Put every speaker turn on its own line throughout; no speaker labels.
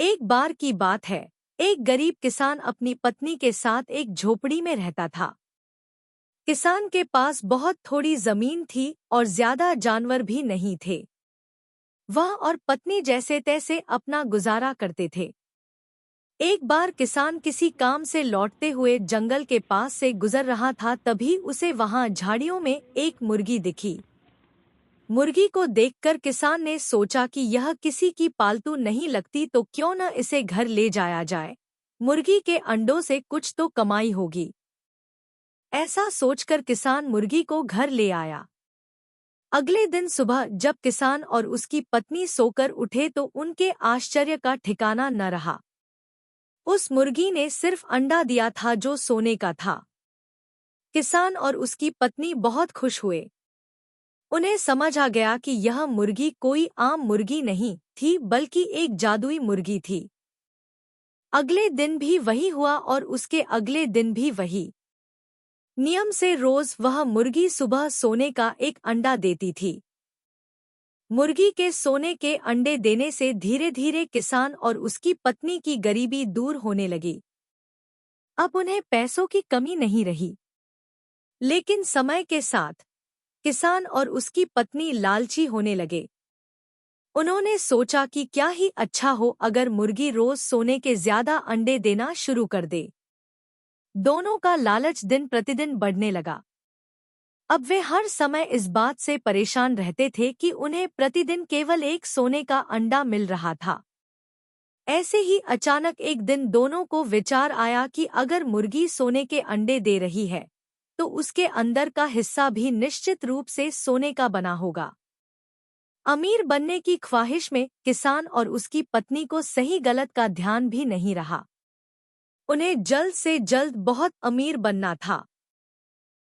एक बार की बात है, एक गरीब किसान अपनी पत्नी के साथ एक झोपड़ी में रहता था। किसान के पास बहुत थोड़ी जमीन थी और ज्यादा जानवर भी नहीं थे। वह और पत्नी जैसे तैसे अपना गुजारा करते थे। एक बार किसान किसी काम से लौटते हुए जंगल के पास से गुजर रहा था, तभी उसे वहां झाड़ियों में एक मुर्गी दिखी। मुर्गी को देखकर किसान ने सोचा कि यह किसी की पालतू नहीं लगती, तो क्यों न इसे घर ले जाया जाए। मुर्गी के अंडों से कुछ तो कमाई होगी। ऐसा सोचकर किसान मुर्गी को घर ले आया। अगले दिन सुबह जब किसान और उसकी पत्नी सोकर उठे तो उनके आश्चर्य का ठिकाना न रहा। उस मुर्गी ने सिर्फ अंडा दिया था जो सोने का था। किसान और उसकी पत्नी बहुत खुश हुए। उन्हें समझ आ गया कि यह मुर्गी कोई आम मुर्गी नहीं थी, बल्कि एक जादुई मुर्गी थी। अगले दिन भी वही हुआ और उसके अगले दिन भी वही। नियम से रोज वह मुर्गी सुबह सोने का एक अंडा देती थी। मुर्गी के सोने के अंडे देने से धीरे धीरे किसान और उसकी पत्नी की गरीबी दूर होने लगी। अब उन्हें पैसों की कमी नहीं रही। लेकिन समय के साथ किसान और उसकी पत्नी लालची होने लगे। उन्होंने सोचा कि क्या ही अच्छा हो अगर मुर्गी रोज सोने के ज्यादा अंडे देना शुरू कर दे। दोनों का लालच दिन प्रतिदिन बढ़ने लगा। अब वे हर समय इस बात से परेशान रहते थे कि उन्हें प्रतिदिन केवल एक सोने का अंडा मिल रहा था। ऐसे ही अचानक एक दिन दोनों को विचार आया कि अगर मुर्गी सोने के अंडे दे रही है, तो उसके अंदर का हिस्सा भी निश्चित रूप से सोने का बना होगा। अमीर बनने की ख्वाहिश में किसान और उसकी पत्नी को सही गलत का ध्यान भी नहीं रहा। उन्हें जल्द से जल्द बहुत अमीर बनना था।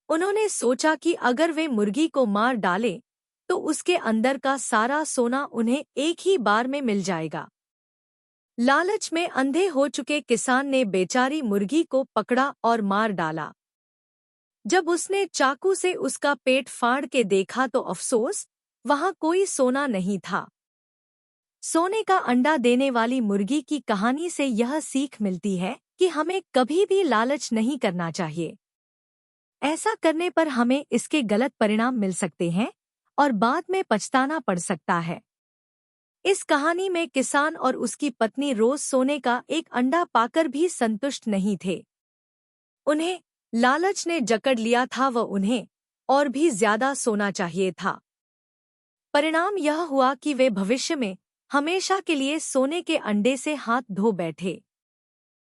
उन्होंने सोचा कि अगर वे मुर्गी को मार डालें, तो उसके अंदर का सारा सोना उन्हें एक ही बार में मिल जाएगा। लालच में अंधे हो चुके किसान ने बेचारी मुर्गी को पकड़ा और मार डाला। जब उसने चाकू से उसका पेट फाड़ के देखा तो अफसोस, वहां कोई सोना नहीं था। सोने का अंडा देने वाली मुर्गी की कहानी से यह सीख मिलती है कि हमें कभी भी लालच नहीं करना चाहिए। ऐसा करने पर हमें इसके गलत परिणाम मिल सकते हैं और बाद में पछताना पड़ सकता है। इस कहानी में किसान और उसकी पत्नी रोज सोने का एक अंडा पाकर भी संतुष्ट नहीं थे। उन्हें लालच ने जकड़ लिया था व उन्हें और भी ज्यादा सोना चाहिए था। परिणाम यह हुआ कि वे भविष्य में हमेशा के लिए सोने के अंडे से हाथ धो बैठे।